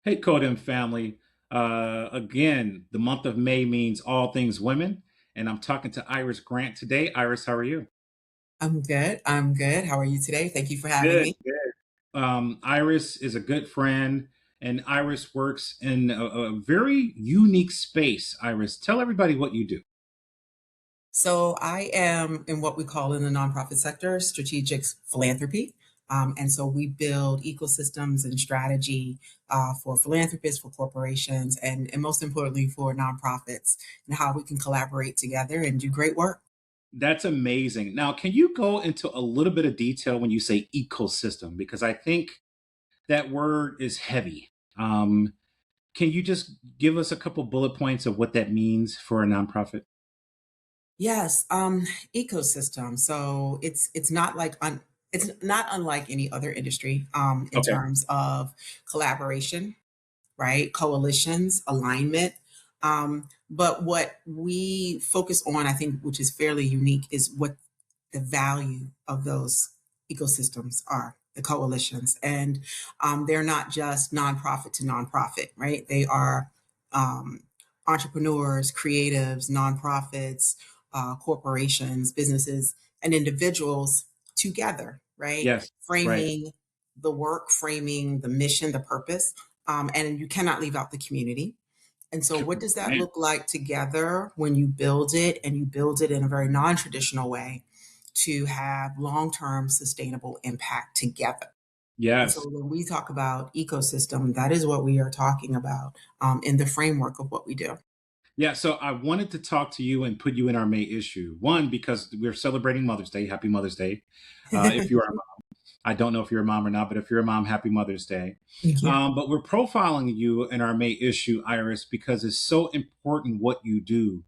Hey, Codem family. Again, the month of May means all things women, and I'm talking to Iris Grant today. Iris, how are you? I'm good. I'm good. How are you today? Thank you for having Good, me. good. Iris is a good friend, and Iris works in a very unique space. Iris, tell everybody what you do. So, I am in what we call in the nonprofit sector strategic philanthropy. And so, we build ecosystems and strategy for philanthropists, for corporations, and most importantly, for nonprofits, and how we can collaborate together and do great work. That's amazing. Now, can you go into a little bit of detail when you say ecosystem? Because I think that word is heavy. Can you just give us a couple bullet points of what that means for a nonprofit? Yes, ecosystem. So it's not unlike any other industry in Okay. terms of collaboration, right? Coalitions, alignment. But what we focus on, I think, which is fairly unique, is what the value of those ecosystems are, the coalitions. And they're not just nonprofit to nonprofit, right? They are um, entrepreneurs, creatives, nonprofits, corporations, businesses, and individuals together, right? Yes. Right. Framing the work, framing the mission, the purpose, and you cannot leave out the community. And so, what does that Man. look like together when you build it and you build it in a very non traditional way to have long term sustainable impact together? And so, Yes. when we talk about ecosystem, that is what we are talking about in the framework of what we do. Yeah. So I wanted to talk to you and put you in our May issue. One, because we're celebrating Mother's Day. Happy Mother's Day. If you are a mom, I don't know if you're a mom or not, but if you're a mom, happy Mother's Day. Thank you. But we're profiling you in our May issue, Iris, because it's so important what you do.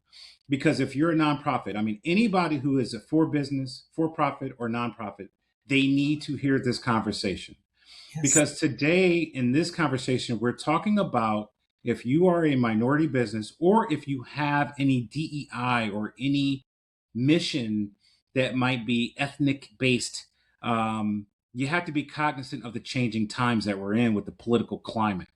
Because if you're a nonprofit, I mean, anybody who is a for business, for profit, or nonprofit, they need to hear this conversation. Yes. Because today in this conversation, we're talking about if you are a minority business or if you have any DEI or any mission that might be ethnic based, you have to be cognizant of the changing times that we're in with the political climate.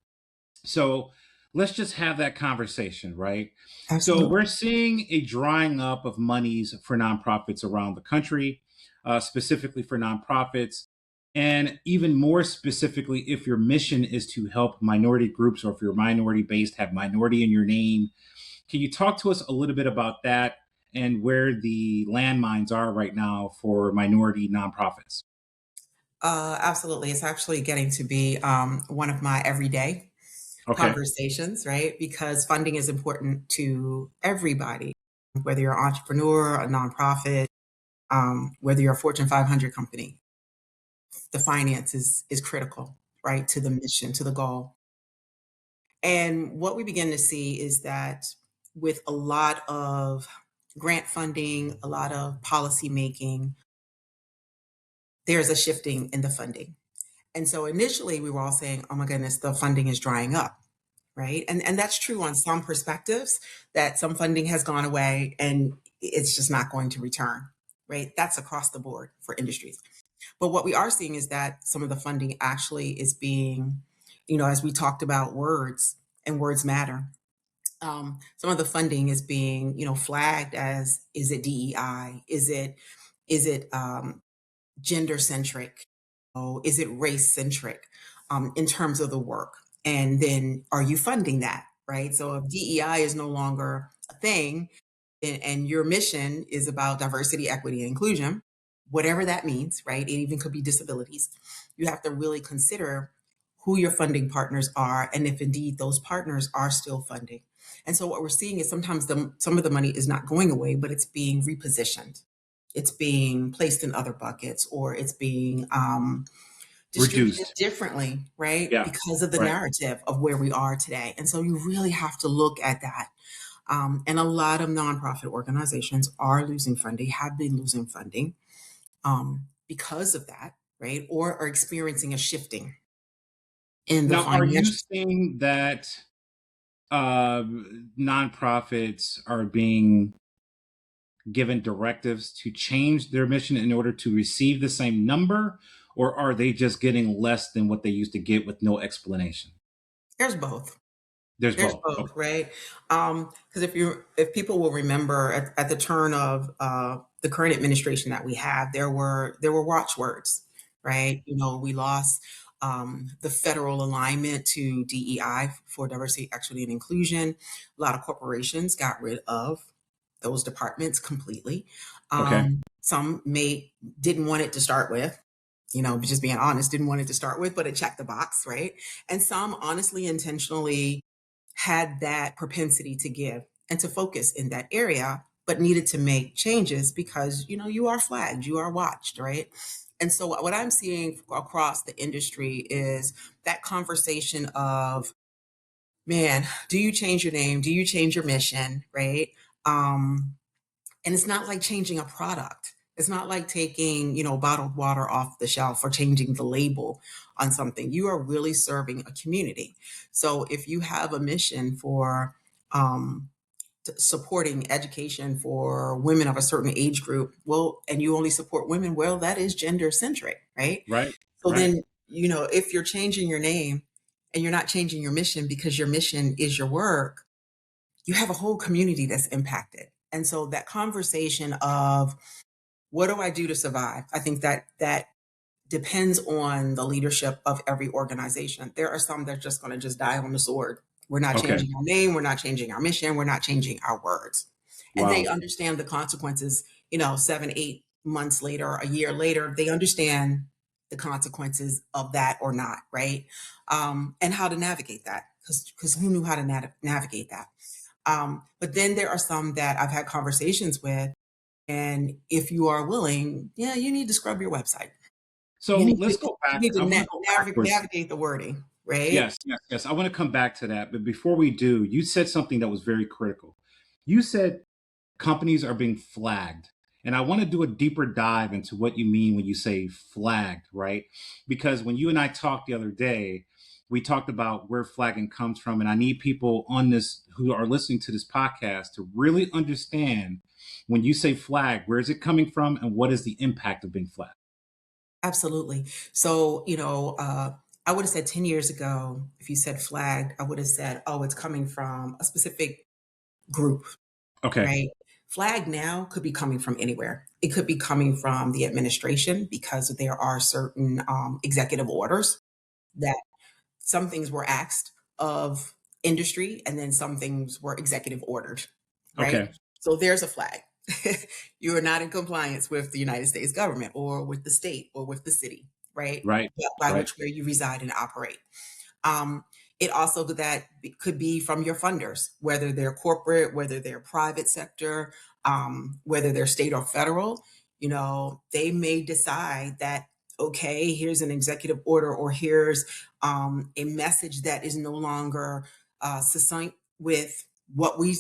So let's just have that conversation, right? So Absolutely. we're seeing a drying up of monies for nonprofits around the country, specifically for nonprofits. And even more specifically, if your mission is to help minority groups or if you're minority based, have minority in your name, can you talk to us a little bit about that and where the landmines are right now for minority nonprofits? Absolutely. It's actually getting to be one of my everyday Okay. conversations, right? Because funding is important to everybody, whether you're an entrepreneur, a nonprofit, whether you're a Fortune 500 company. The finance is critical, right, to the mission, to the goal. And what we begin to see is that with a lot of grant funding, a lot of policy making, there's a shifting in the funding. And so initially we were all saying, oh my goodness, the funding is drying up, right? And that's true on some perspectives that some funding has gone away and it's just not going to return, right? That's across the board for industries. But what we are seeing is that some of the funding actually is being, as we talked about words and words matter. Some of the funding is being, flagged as, is it DEI? Is it gender centric? Oh, is it race centric in terms of the work? And then are you funding that? Right. So if DEI is no longer a thing, and your mission is about diversity, equity, and inclusion, whatever that means, right? It even could be disabilities. You have to really consider who your funding partners are and if indeed those partners are still funding. And so what we're seeing is sometimes some of the money is not going away, but it's being repositioned. It's being placed in other buckets or it's being distributed Reduced. differently, right? Yeah. Because of the Right. narrative of where we are today. And so you really have to look at that and a lot of nonprofit organizations are losing funding, have been losing funding because of that, right? Or are experiencing a shifting in the Now, are you financial. saying that nonprofits are being given directives to change their mission in order to receive the same number, or are they just getting less than what they used to get with no explanation? There's both. There's There's both. both, Okay. right? Because if people will remember at the turn of the current administration that we have, there were watchwords, right? We lost the federal alignment to DEI for diversity, equity, and inclusion. A lot of corporations got rid of those departments completely. Okay. Some didn't want it to start with, just being honest, didn't want it to start with, but it checked the box, right? And some honestly, intentionally had that propensity to give and to focus in that area, but needed to make changes because, you are flagged, you are watched, right? And so what I'm seeing across the industry is that conversation of, man, do you change your name? Do you change your mission? Right? Um, and it's not like changing a product. It's not like taking, bottled water off the shelf or changing the label on something. You are really serving a community. So if you have a mission for um, supporting education for women of a certain age group, well, and you only support women, well, that is gender centric, right? Right. So Right. then, if you're changing your name and you're not changing your mission because your mission is your work, you have a whole community that's impacted. And so that conversation of what do I do to survive? I think that depends on the leadership of every organization. There are some that are just going to just die on the sword. We're not Okay. changing our name, we're not changing our mission, we're not changing our words. And they Wow. understand the consequences, 7, 8 months later, a year later, they understand the consequences of that or not, right? And how to navigate that. Because who knew how to navigate that? But then there are some that I've had conversations with, and if you are willing, yeah, you need to scrub your website. You So need to let's go you back. need to I want to go backwards. navigate the wording, right? Yes, yes, yes. I want to come back to that. But before we do, you said something that was very critical. You said companies are being flagged. And I want to do a deeper dive into what you mean when you say flagged, right? Because when you and I talked the other day, we talked about where flagging comes from. And I need people on this who are listening to this podcast to really understand when you say flag, where is it coming from and what is the impact of being flagged? Absolutely. So, I would have said 10 years ago, if you said flagged, I would have said, oh, it's coming from a specific group, Okay. right? Flag now could be coming from anywhere. It could be coming from the administration because there are certain executive orders that some things were asked of industry and then some things were executive ordered, right? Okay. So there's a flag. You are not in compliance with the United States government or with the state or with the city, right? Right. By Right. which where you reside and operate. Um, it also could be from your funders, whether they're corporate, whether they're private sector, whether they're state or federal. They may decide that, okay, here's an executive order, or here's a message that is no longer succinct with what we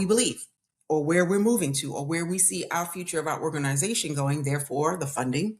believe, or where we're moving to, or where we see our future of our organization going. Therefore, the funding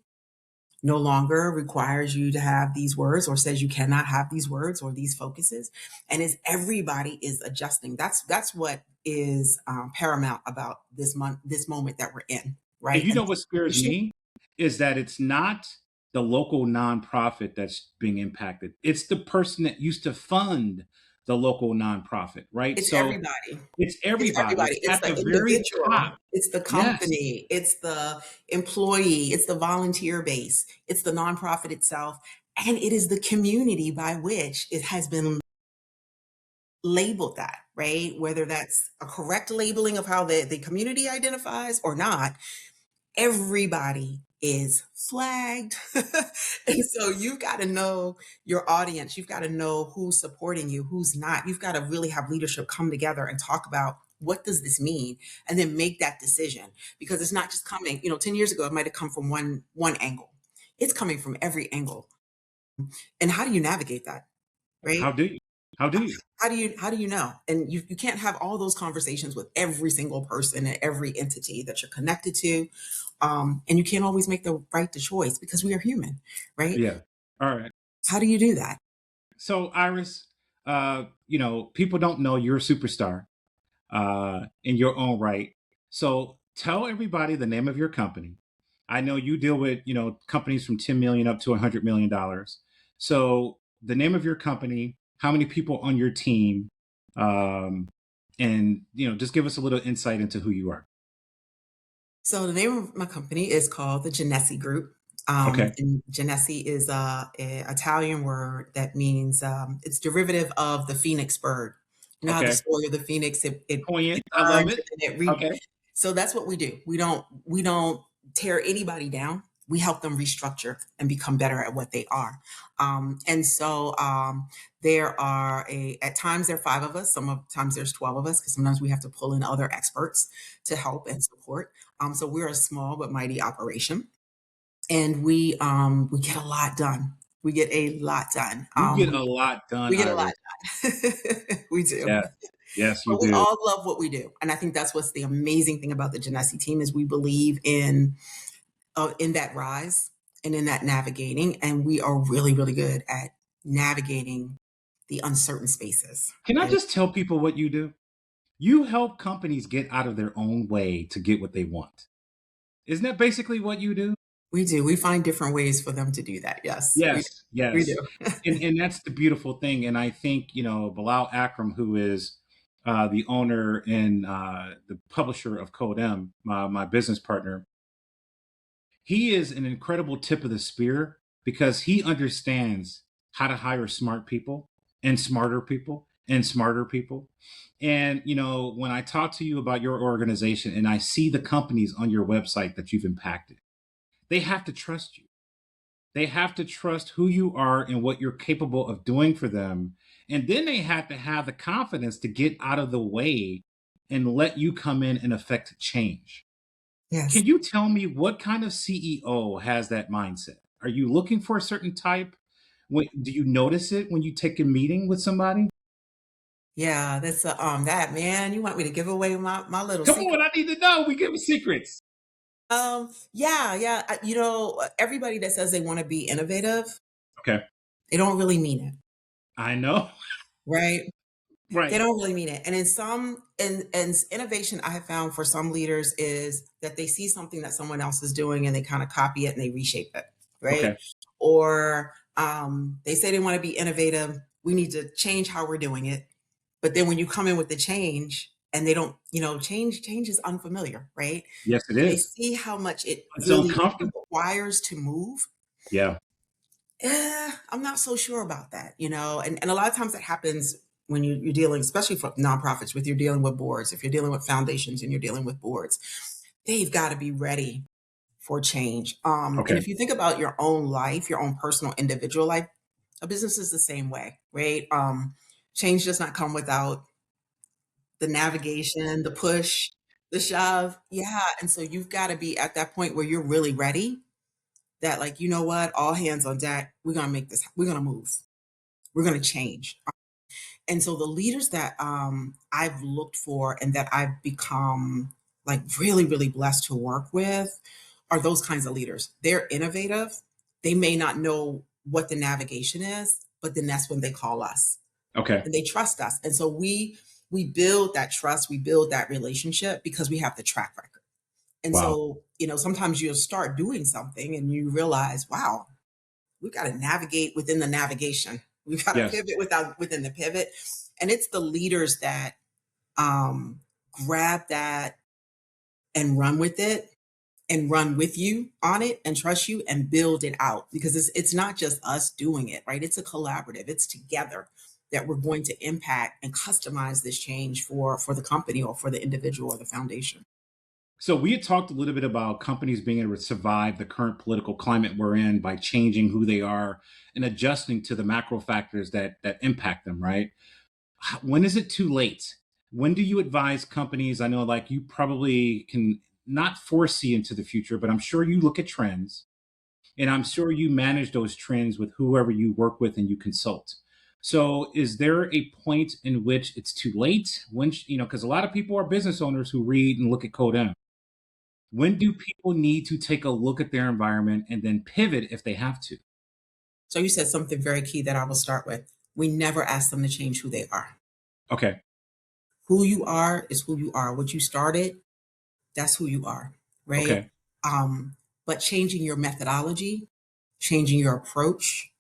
no longer requires you to have these words or says you cannot have these words or these focuses. And as everybody is adjusting, that's what is paramount about this moment that we're in, And right? you And know what scares me is that it's not the local nonprofit that's being impacted. It's the person that used to fund the local nonprofit, right? it's So everybody. it's It's everybody. everybody. It's It's at the the very top. individual. It's the Yes. company. It's the employee. It's the volunteer base. It's the nonprofit itself. And it is the community by which it has been labeled that, right? Whether that's a correct labeling of how the community identifies or not, everybody is flagged. And so you've got to know your audience. You've got to know who's supporting you, who's not. You've got to really have leadership come together and talk about what does this mean, and then make that decision, because it's not just coming, 10 years ago, it might have come from one angle. It's coming from every angle. And how do you navigate that, right? How do you? How do you? How do you know? And you can't have all those conversations with every single person and every entity that you're connected to. And you can't always make the right to choice because we are human, right? Yeah. All right. How do you do that? So Iris, people don't know you're a superstar in your own right. So tell everybody the name of your company. I know you deal with, companies from 10 million up to $100 million. So the name of your company, How many people on your team? Um, and just give us a little insight into who you are. So the name of my company is called the Genesi Group. Okay. And Genesi is a Italian word that means it's derivative of the phoenix bird. You know how the Okay. story of the phoenix it Poignant. I love burns it. and then Okay. so that's what we do. We don't tear anybody down. We help them restructure and become better at what they are. And so there are at times there are five of us. Sometimes there's 12 of us because sometimes we have to pull in other experts to help and support. So we're a small but mighty operation, and we get a lot done. We get a lot done. You get a lot done, We get a lot Iris. done. We do. Yes. Yes, you But we do. all love what we do, and I think that's what's the amazing thing about the Genesi team is we believe in that rise and in that navigating, and we are really really good at navigating the uncertain spaces. Can I Right? just tell people what you do? You help companies get out of their own way to get what they want. Isn't that basically what you do? We do. We find different ways for them to do that. Yes, we do. Yes, We yes. do. And that's the beautiful thing. And I think, Bilal Akram, who is the owner and the publisher of Code M, my business partner, he is an incredible tip of the spear because he understands how to hire smart people and smarter people and smarter people. And, when I talk to you about your organization and I see the companies on your website that you've impacted, they have to trust you. They have to trust who you are and what you're capable of doing for them. And then they have to have the confidence to get out of the way and let you come in and affect change. Yes. Can you tell me what kind of CEO has that mindset? Are you looking for a certain type? Do you notice it when you take a meeting with somebody? Yeah, that's that man. You want me to give away my little Come secret? on, I need to know. We give secrets. Yeah, yeah. Everybody that says they want to be innovative, Okay. they don't really mean it, I know. right? They Right. don't really mean it. And in innovation, I have found for some leaders is that they see something that someone else is doing and they kind of copy it and they reshape it, right? Okay. Or they say they want to be innovative. We need to change how we're doing it. But then when you come in with the change and they don't, change is unfamiliar, right? Yes, it And they is. see how much it It's really uncomfortable. requires to move. Yeah. I'm not so sure about that, and a lot of times that happens when you're dealing, especially for nonprofits, with you're dealing with boards, if you're dealing with foundations and you're dealing with boards, they've got to be ready for change. And Okay. if you think about your own life, your own personal individual life, a business is the same way, right? Change does not come without the navigation, the push, the shove. Yeah. And so you've got to be at that point where you're really ready that, like, you know what, all hands on deck. We're going to make this, we're going to move, we're going to change. And so the leaders that I've looked for and that I've become like really, really blessed to work with are those kinds of leaders. They're innovative. They may not know what the navigation is, but then that's when they call us Okay. and they trust us. And so we build that trust, we build that relationship because we have the track record. And Wow. so, sometimes you'll start doing something and you realize, wow, we've got to navigate within the navigation. We've got to Yes. pivot within the pivot. And it's the leaders that um, grab that and run with it and run with you on it and trust you and build it out because it's not just us doing it, right? It's a collaborative. It's together that we're going to impact and customize this change for the company or for the individual or the foundation. So we had talked a little bit about companies being able to survive the current political climate we're in by changing who they are and adjusting to the macro factors that impact them, right? When is it too late? When do you advise companies? I know like you probably can not foresee into the future, but I'm sure you look at trends and I'm sure you manage those trends with whoever you work with and you consult. So is there a point in which it's too late? When, because a lot of people are business owners who read and look at Code M. When do people need to take a look at their environment and then pivot if they have to? So you said something very key that I will start with. We never ask them to change who they are. Okay. Who you are is who you are. What you started, that's who you are, right? Okay. But changing your methodology, changing your approach,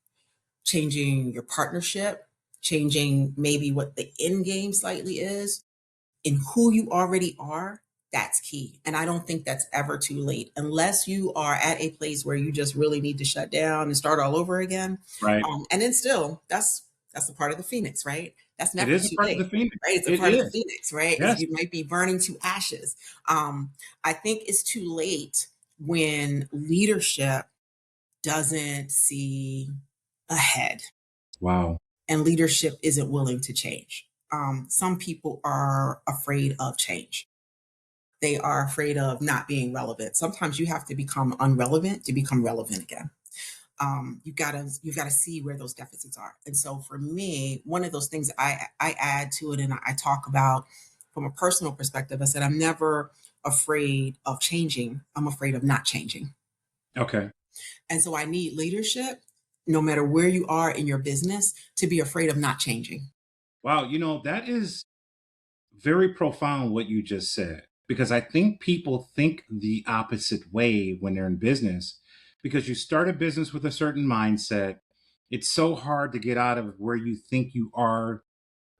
changing your partnership, changing maybe what the end game slightly is, in who you already are, that's key. And I don't think that's ever too late unless you are at a place where you just really need to shut down and start all over again. Right. And then still, that's a part of the phoenix, right? That's It never is a too part of the late, phoenix. right? It's a It part of the is. phoenix, right? Is Yes. you might be burning to ashes. I think it's too late when leadership doesn't see ahead Wow. and leadership isn't willing to change. Some people are afraid of change. They are afraid of not being relevant. Sometimes you have to become unrelevant to become relevant again. You've got to see where those deficits are. And so for me, one of those things I add to it and I talk about from a personal perspective, I said I'm never afraid of changing. I'm afraid of not changing. Okay. And so I need leadership, no matter where you are in your business, to be afraid of not changing. Wow. That is very profound what you just said, because I think people think the opposite way when they're in business, because you start a business with a certain mindset. It's so hard to get out of where you think you are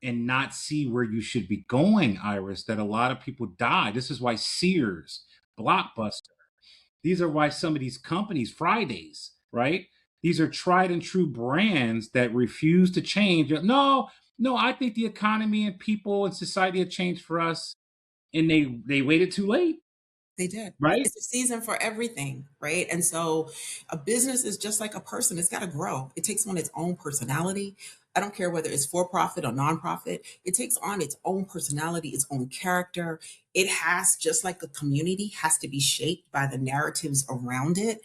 and not see where you should be going, Iris, that a lot of people die. This is why Sears, Blockbuster, these are why some of these companies, Fridays, right? These are tried and true brands that refuse to change. No, no, I think the economy and people and society have changed for us, and they waited too late, They did. right? It's a season for everything, right? And so a business is just like a person. It's got to grow. It takes on its own personality. I don't care whether it's for profit or nonprofit. It takes on its own personality, its own character. It has, just like a community, has to be shaped by the narratives around it.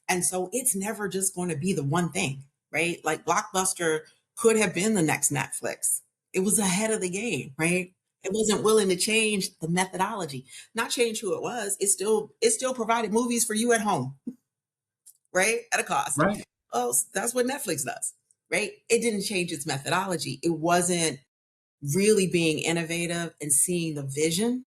And so it's never just going to be the one thing, right? Like Blockbuster could have been the next Netflix. It was ahead of the game, right? It wasn't willing to change the methodology, not change who it was. It still provided movies for you at home, right? At a cost. Right, Oh, that's what Netflix does, right? It didn't change its methodology. It wasn't really being innovative and seeing the vision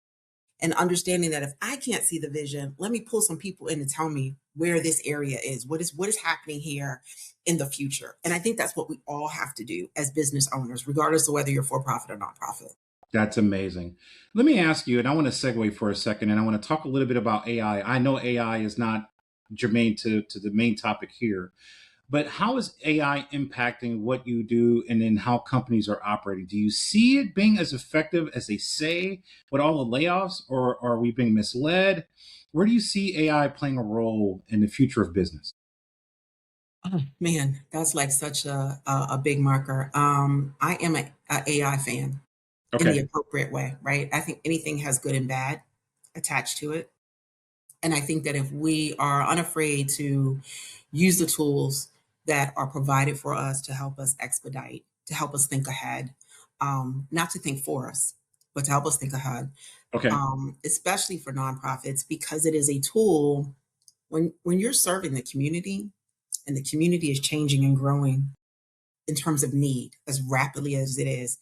and understanding that if I can't see the vision, let me pull some people in to tell me where this area is, what is happening here in the future. And I think that's what we all have to do as business owners, regardless of whether you're for profit or nonprofit. that's amazing. Let me ask you, and I want to segue for a second, and I want to talk a little bit about AI. I know AI is not germane to the main topic here, but how is AI impacting what you do and then how companies are operating? Do you see it being as effective as they say with all the layoffs, or are we being misled? Where do you see AI playing a role in the future of business? Oh, man, that's like such a big marker. I am a AI fan in the Okay. appropriate way, right? I think anything has good and bad attached to it. And I think that if we are unafraid to use the tools that are provided for us to help us expedite, to help us think ahead, not to think for us, but to help us think ahead, Okay. especially for nonprofits, because it is a tool when you're serving the community and the community is changing and growing in terms of need as rapidly as it is,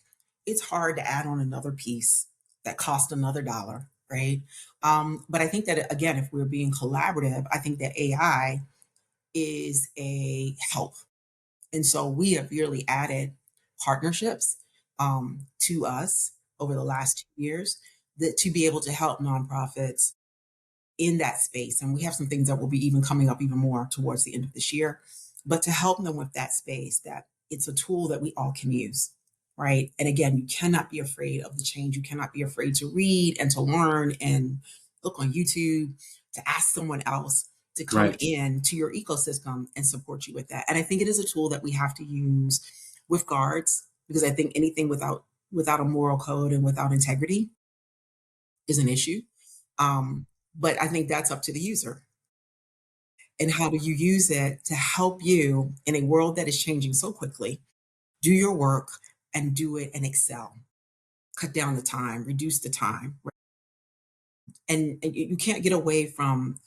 it's hard to add on another piece that costs another dollar, right? But I think that again, if we're being collaborative, I think that AI is a help, and so we have really added partnerships to us over the last 2 years that to be able to help nonprofits in that space. And we have some things that will be even coming up even more towards the end of this year, but to help them with that space, that it's a tool that we all can use. Right. And again, you cannot be afraid of the change. You cannot be afraid to read and to learn and look on YouTube, to ask someone else to come Right. in to your ecosystem and support you with that. And I think it is a tool that we have to use with guards, because I think anything without a moral code and without integrity is an issue. Um, but I think that's up to the user. And how do you use it to help you in a world that is changing so quickly? Do your work and do it and excel. Cut down the time, reduce the time, right? And you can't get away from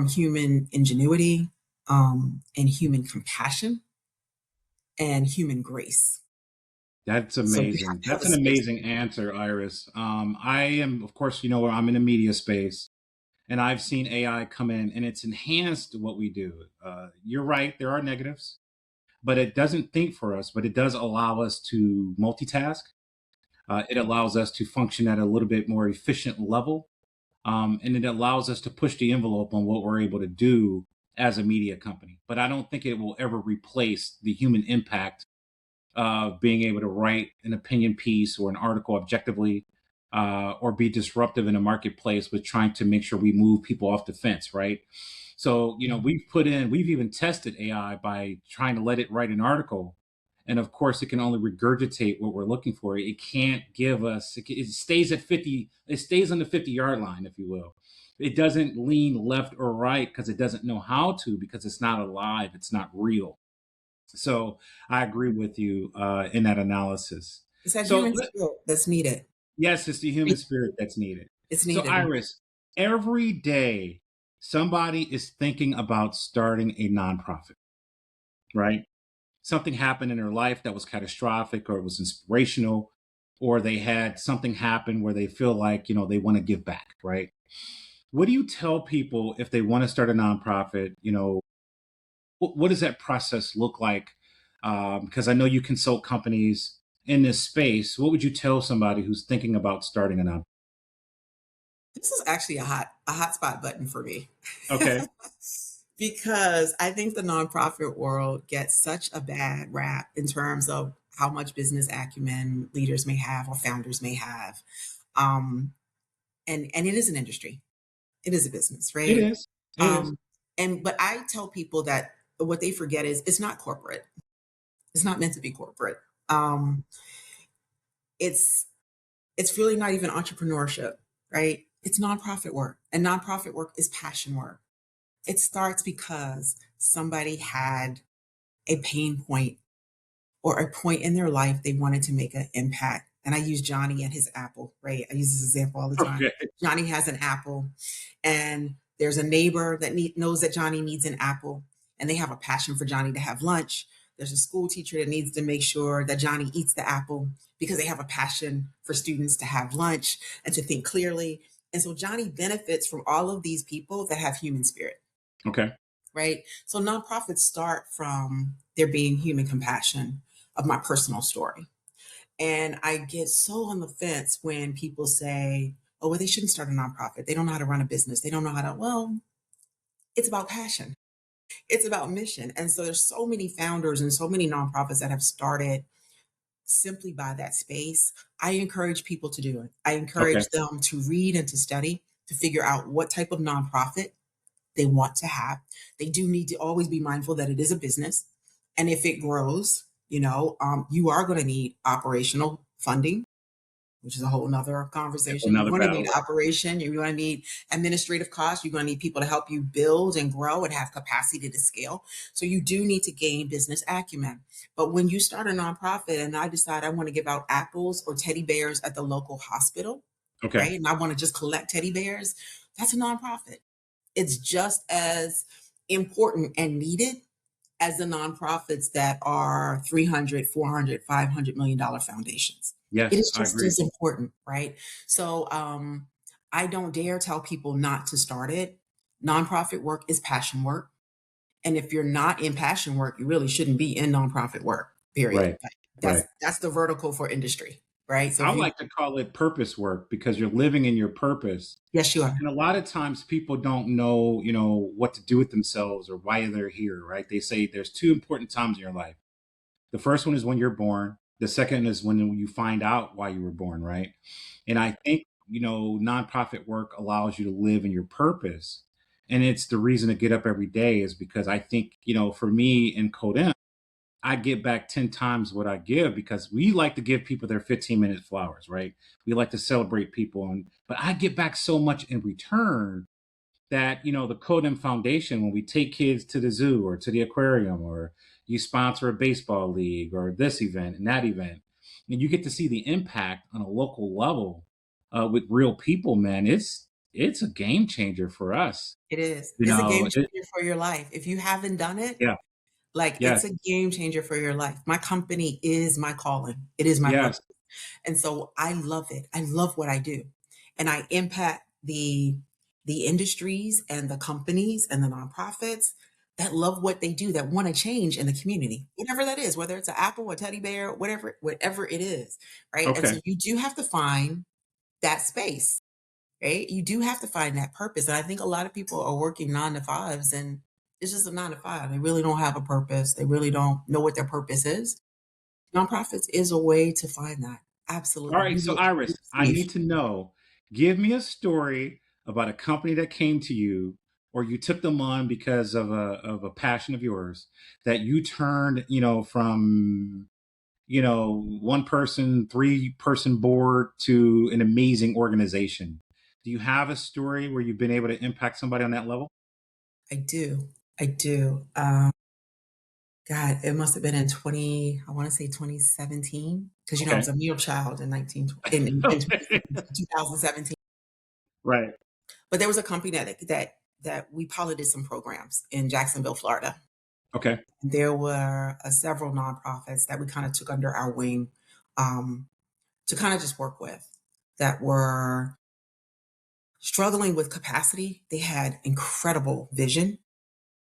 human ingenuity, and human compassion and human grace. That's So you have amazing. to have That's a an space. amazing answer, Iris. I am, of course, I'm in the media space, and I've seen AI come in and it's enhanced what we do. You're right, there are negatives. but it doesn't think for us, but it does allow us to multitask. It allows us to function at a little bit more efficient level. And it allows us to push the envelope on what we're able to do as a media company. But I don't think it will ever replace the human impact of being able to write an opinion piece or an article objectively, or be disruptive in a marketplace with trying to make sure we move people off the fence, right? So, we've even tested AI by trying to let it write an article. And of course, it can only regurgitate what we're looking for. It can't give us, it stays at 50, it stays on the 50-yard line, if you will. It doesn't lean left or right because it doesn't know how to, because it's not alive, it's not real. So I agree with you in that analysis. It's that So human spirit that's needed. yes, it's the human spirit that's needed. It's So needed. Iris, every day somebody is thinking about starting a nonprofit, right? Something happened in their life that was catastrophic, or it was inspirational, or they had something happen where they feel like, they want to give back, right? What do you tell people if they want to start a nonprofit? What does that process look like? Because I know you consult companies in this space. What would you tell somebody who's thinking about starting a nonprofit? This is actually a hot spot button for me. Okay. Because I think the nonprofit world gets such a bad rap in terms of how much business acumen leaders may have or founders may have. Um, and it is an industry. It is a business, It right? is. It is. Um, but I tell people that what they forget is it's not corporate. It's not meant to be corporate. Um, it's it's really not even entrepreneurship, right? It's nonprofit work, and nonprofit work is passion work. It starts because somebody had a pain point or a point in their life they wanted to make an impact. And I use Johnny and his apple, right? I use this example all the time. Okay. Johnny has an apple, and there's a neighbor that knows that Johnny needs an apple, and they have a passion for Johnny to have lunch. There's a school teacher that needs to make sure that Johnny eats the apple because they have a passion for students to have lunch and to think clearly. And so Johnny benefits from all of these people that have human spirit, Okay. right? So nonprofits start from there being human compassion of my personal story. And I get so on the fence when people say, oh, well, they shouldn't start a nonprofit. They don't know how to run a business. They don't know how to, well, it's about passion. It's about mission. And so there's so many founders and so many nonprofits that have started simply by that space. I encourage people to do it. I Okay. encourage them to read and to study to figure out what type of nonprofit they want to have. They do need to always be mindful that it is a business. And if it grows, you are going to need operational funding, which is a whole nother conversation. You're Another going to battle, need right? operation. You're going to need administrative costs. You're going to need people to help you build and grow and have capacity to scale. So you do need to gain business acumen. But when you start a nonprofit and I decide I want to give out apples or teddy bears at the local hospital, Okay. right? And I want to just collect teddy bears, that's a nonprofit. It's just as important and needed as the nonprofits that are 300, 400, $500 million foundations. It Yes, is I just agree. as important, right? So I don't dare tell people not to start it. Nonprofit work is passion work. And if you're not in passion work, you really shouldn't be in nonprofit work, period. Right. Like, Right. that's the vertical for industry, right? So I if you, like to call it purpose work because you're living in your purpose. yes, you are. And a lot of times people don't know, what to do with themselves or why they're here, right? They say there's two important times in your life. The first one is when you're born. The second is when you find out why you were born, right? And I think, nonprofit work allows you to live in your purpose. And it's the reason to get up every day is because I think, for me in Codem, I get back 10 times what I give because we like to give people their 15-minute flowers, right? We like to celebrate people. But I get back so much in return that the Codem Foundation, when we take kids to the zoo or to the aquarium, or you sponsor a baseball league or this event and that event, and you get to see the impact on a local level with real people, man, it's a game changer for us. It is. You It's a game know, it, changer for your life. If you haven't done it, yeah, like it's yes, a game changer for your life. My company is my calling. It is my purpose. yes, And so I love it. I love what I do. And I impact the industries and the companies and the nonprofits that love what they do, that want to change in the community, whatever that is, whether it's an apple, a teddy bear, whatever it is, right? And so Okay. you do have to find that space, right? You do have to find that purpose. And I think a lot of people are working 9 to 5s and it's just a 9 to 5. They really don't have a purpose. They really don't know what their purpose is. Nonprofits is a way to find that. All Absolutely. right. You So, will Iris, I receive. need to know, give me a story about a company that came to you or you took them on because of a passion of yours that you turned, from, one person, 3-person board to an amazing organization. Do you have a story where you've been able to impact somebody on that level? I do. I do. God, it must have been in 20, I want to say 2017, because I Okay. was a meal child in 19 in Okay. 2017. Right. But there was a company that we piloted some programs in Jacksonville, Florida. Okay. There were several nonprofits that we kind of took under our wing, um, to kind of just work with, that were struggling with capacity. They had incredible vision.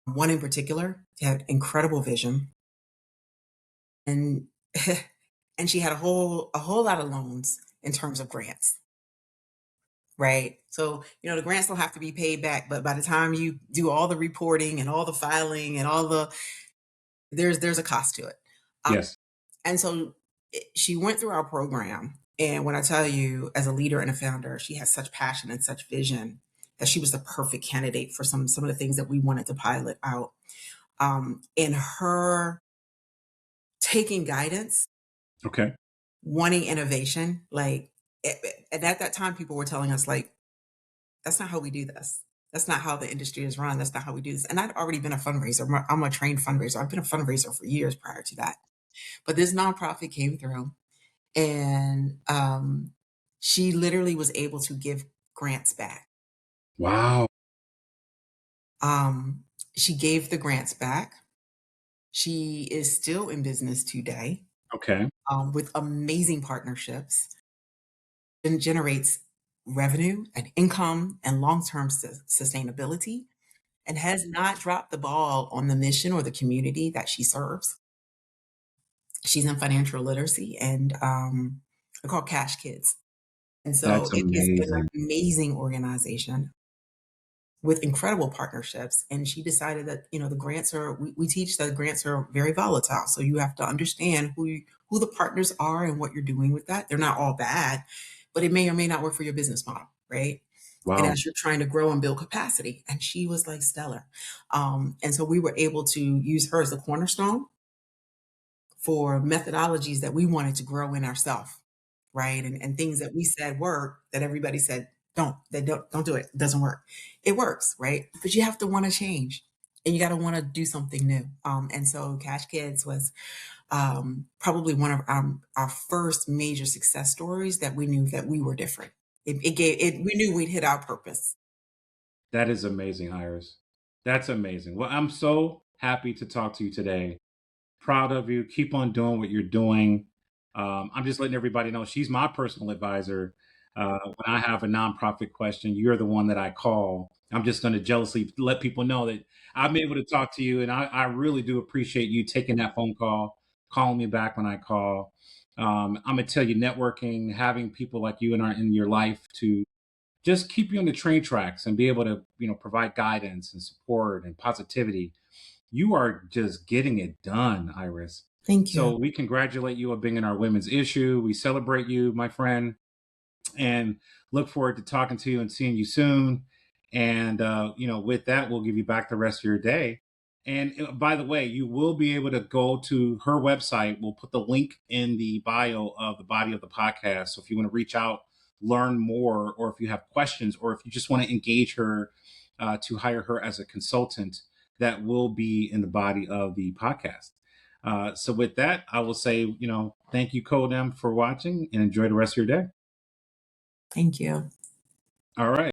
One in particular had incredible vision, and and she had a whole lot of loans in terms of grants, right? So, the grants don't have to be paid back, but by the time you do all the reporting and all the filing and all the there's a cost to it. Yes. And so she went through our program. And when I tell you, as a leader and a founder, she has such passion and such vision that she was the perfect candidate for some of the things that we wanted to pilot out. In her taking guidance, Okay. wanting innovation, and at that time, people were telling us, like, that's not how we do this. That's not how the industry is run. That's not how we do this. And I'd already been a fundraiser. I'm a trained fundraiser. I've been a fundraiser for years prior to that. But this nonprofit came through, and she literally was able to give grants back. Wow. Um, she gave the grants back. She is still in business today, Okay. with amazing partnerships, and generates revenue and income and long-term sustainability, and has not dropped the ball on the mission or the community that she serves. She's in financial literacy, and they're called Cash Kids. And so That's it's an amazing. amazing organization with incredible partnerships. And she decided that, the grants we teach that grants are very volatile. So you have to understand who the partners are and what you're doing with that. They're not all bad, but it may or may not work for your business model, right? And Wow. as you're trying to grow and build capacity. And she was like stellar. And so we were able to use her as a cornerstone for methodologies that we wanted to grow in ourselves, right? And things that we said work, that everybody said don't do it. It doesn't work. It works, right? But you have to want to change, and you got to want to do something new. And so Cash Kids was probably one of our first major success stories, that we knew that we were different. It gave it. We knew we'd hit our purpose. That is amazing, Iris. That's amazing. Well, I'm so happy to talk to you today. Proud of you. Keep on doing what you're doing. I'm just letting everybody know she's my personal advisor. When I have a nonprofit question, you're the one that I call. I'm just going to jealously let people know that I'm able to talk to you. And I really do appreciate you taking that phone call, calling me back when I call. I'm going to tell you, networking, having people like you in your life to just keep you on the train tracks and be able to, provide guidance and support and positivity. You are just getting it done, Iris. Thank you. So we congratulate you on being in our women's issue. We celebrate you, my friend, and look forward to talking to you and seeing you soon. And with that, we'll give you back the rest of your day. And by the way, you will be able to go to her website. We'll put the link in the bio of the body of the podcast. So if you want to reach out, learn more, or if you have questions, or if you just want to engage her to hire her as a consultant, that will be in the body of the podcast. So with that, I will say, thank you, Codem, for watching and enjoy the rest of your day. Thank you. All right.